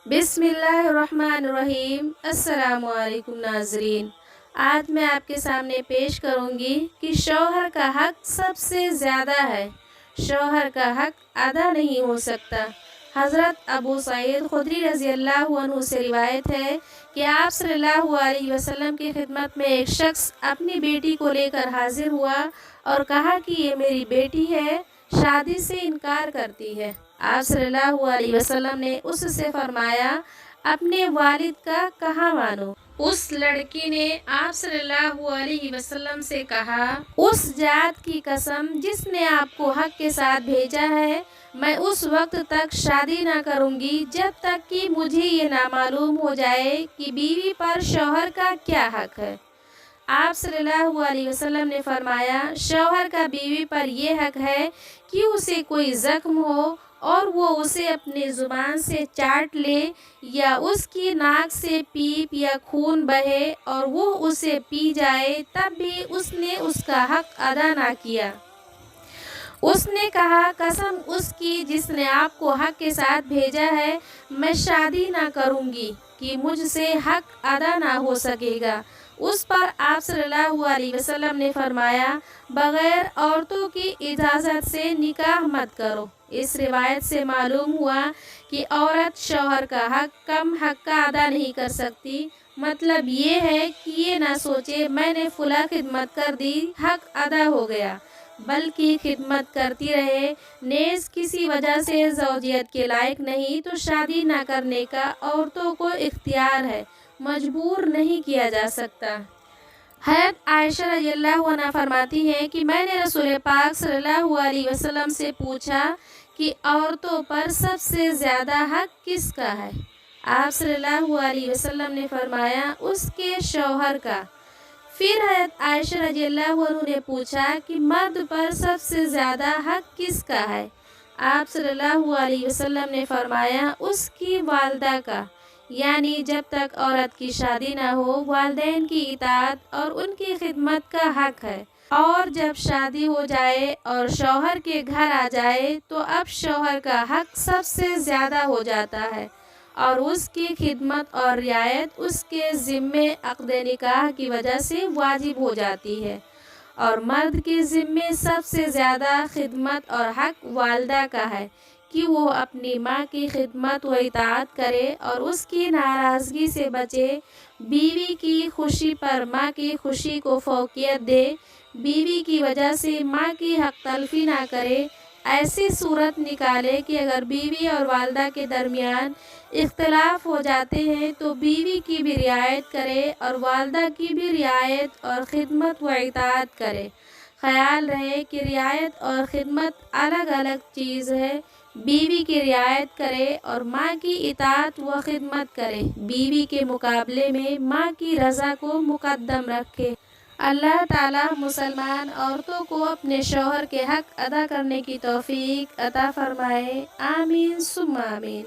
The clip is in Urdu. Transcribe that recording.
بسم اللہ الرحمن الرحیم۔ السلام علیکم ناظرین، آج میں آپ کے سامنے پیش کروں گی کہ شوہر کا حق سب سے زیادہ ہے، شوہر کا حق ادا نہیں ہو سکتا۔ حضرت ابو سعید خدری رضی اللہ عنہ سے روایت ہے کہ آپ صلی اللہ علیہ وسلم کی خدمت میں ایک شخص اپنی بیٹی کو لے کر حاضر ہوا اور کہا کہ یہ میری بیٹی ہے، شادی سے انکار کرتی ہے۔ آپ صلی اللہ علیہ وسلم نے اس سے فرمایا، اپنے والد کا کہا مانو۔ اس لڑکی نے آپ صلی اللہ علیہ وسلم سے کہا، اس ذات کی قسم جس نے آپ کو حق کے ساتھ بھیجا ہے، میں اس وقت تک شادی نہ کروں گی جب تک کہ مجھے یہ نہ معلوم ہو جائے کہ بیوی پر شوہر کا کیا حق ہے۔ آپ صلی اللہ علیہ وسلم نے فرمایا، شوہر کا بیوی پر یہ حق ہے کہ اسے کوئی زخم ہو اور وہ اسے اپنی زبان سے چاٹ لے، یا اس کی ناک سے پیپ یا خون بہے اور وہ اسے پی جائے، تب بھی اس نے اس کا حق ادا نہ کیا۔ اس نے کہا، قسم اس کی جس نے آپ کو حق کے ساتھ بھیجا ہے، میں شادی نہ کروں گی کہ مجھ سے حق ادا نہ ہو سکے گا۔ اس پر آپ صلی اللہ علیہ وسلم نے فرمایا، بغیر عورتوں کی اجازت سے نکاح مت کرو۔ اس روایت سے معلوم ہوا کہ عورت شوہر کا حق کم حق کا ادا نہیں کر سکتی۔ مطلب یہ ہے کہ یہ نہ سوچے میں نے فلاں خدمت کر دی، حق ادا ہو گیا، بلکہ خدمت کرتی رہے۔ نیز کسی وجہ سے زوجیت کے لائق نہیں تو شادی نہ کرنے کا عورتوں کو اختیار ہے، مجبور نہیں کیا جا سکتا۔ حضرت عائشہ رضی اللہ عنہا فرماتی ہیں کہ میں نے رسول پاک صلی اللہ علیہ وسلم سے پوچھا کہ عورتوں پر سب سے زیادہ حق کس کا ہے؟ آپ صلی اللہ علیہ وسلم نے فرمایا، اس کے شوہر کا۔ پھر حضرت عائشہ رضی اللہ عنہ نے پوچھا کہ مرد پر سب سے زیادہ حق کس کا ہے؟ آپ صلی اللہ علیہ وسلم نے فرمایا، اس کی والدہ کا، یعنی جب تک عورت کی شادی نہ ہو والدین کی اطاعت اور ان کی خدمت کا حق ہے، اور جب شادی ہو جائے اور شوہر کے گھر آ جائے تو اب شوہر کا حق سب سے زیادہ ہو جاتا ہے، اور اس کی خدمت اور رعایت اس کے ذمے عقد نکاح کی وجہ سے واجب ہو جاتی ہے۔ اور مرد کے ذمے سب سے زیادہ خدمت اور حق والدہ کا ہے کہ وہ اپنی ماں کی خدمت و اطاعت کرے اور اس کی ناراضگی سے بچے، بیوی کی خوشی پر ماں کی خوشی کو فوقیت دے، بیوی کی وجہ سے ماں کی حق تلفی نہ کرے۔ ایسی صورت نکالے کہ اگر بیوی اور والدہ کے درمیان اختلاف ہو جاتے ہیں تو بیوی کی بھی رعایت کرے اور والدہ کی بھی رعایت اور خدمت و اطاعت کرے۔ خیال رہے کہ رعایت اور خدمت الگ الگ چیز ہے۔ بیوی کی رعایت کرے اور ماں کی اطاعت و خدمت کرے، بیوی کے مقابلے میں ماں کی رضا کو مقدم رکھے۔ اللہ تعالی مسلمان عورتوں کو اپنے شوہر کے حق ادا کرنے کی توفیق عطا فرمائے، آمین ثم آمین۔